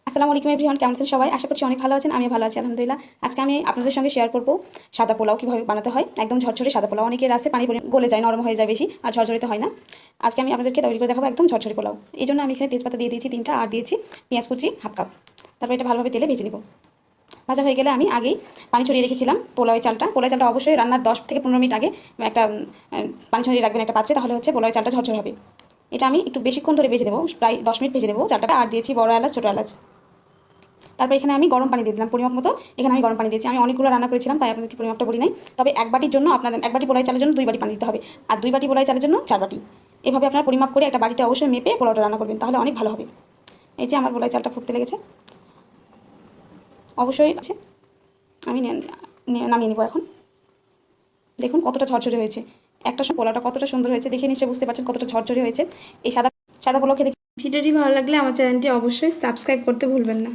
আসসালামু আলাইকুম এভরিওয়ান, কেমন আছেন সবাই? আশা করছি অনেক ভালো আছেন। আমি ভালো আছি আলহামদুলিল্লাহ। আজকে আমি আপনাদের সঙ্গে শেয়ার করব সাদা পোলাও কীভাবে বানাতে হয়। একদম ঝরঝরে সাদা পোলাও। অনেকের আছে পানি গলে যায়, নরম হয়ে যায় বেশি, আর ঝরঝরে তো হয় না। আজকে আমি আপনাদেরকে তৈরি করে দেখাবো একদম ঝরঝরে পোলাও। এই জন্য আমি এখানে তেজপাতা দিয়ে দিয়েছি 3টা, আর দিয়েছি পেঁয়াজ কুচি হাফ কাপ। তারপর এটা ভালোভাবে তেলে ভেজে নেব। ভাজা হয়ে গেলে আমি আগেই পানি ছড়িয়ে রেখেছিলাম পোলাওয়ের চালটা অবশ্যই রান্নার 10 থেকে 15 মিনিট আগে একটা পানি ছড়িয়ে রাখবেন একটা পাত্রে, তাহলে হচ্ছে পোলাওয়ের চালটা ঝরঝরে হবে। এটা আমি একটু বেশিক্ষণ ধরে ভেজে দেবো, প্রায় 10 মিনিট ভেজে নেবো চালটা। আর দিয়েছি বড় এলাচ, ছোটো এলাচ। তারপর এখানে আমি গরম পানি দিয়ে দিলাম পরিমাপ মতো। এখানে আমি গরম পানি দিয়েছি। আমি অনেকগুলো রান্না করেছিলাম, তাই আপনাদেরকে পরিমাপটা বলি নাই। তবে এক বাটির জন্য আপনাদের, এক বাটি পোলাই চালের জন্য 2 বাটি পানি দিতে হবে, আর 2 বাটি পোলাই চালের জন্য 4 বাটি। এভাবে আপনারা পরিমাপ করে একটা বাটিতে অবশ্যই মেপে পোলাওটা রান্না করবেন, তাহলে অনেক ভালো হবে। এই যে আমার পোলাই চালটা ফুটতে লেগেছে, অবশ্যই আছে। আমি নামিয়ে নিব এখন। দেখুন কতটা ঝরঝরে হয়েছে। একটা পোলাওটা কতটা সুন্দর হয়েছে দেখে নিশ্চয়ই বুঝতে পারছেন কতটা ঝরঝরে হয়েছে। এই সাদা সাদা পোলাও খেতে। ভিডিওটি ভালো লাগলে আমার চ্যানেলটি অবশ্যই সাবস্ক্রাইব করতে ভুলবেন না।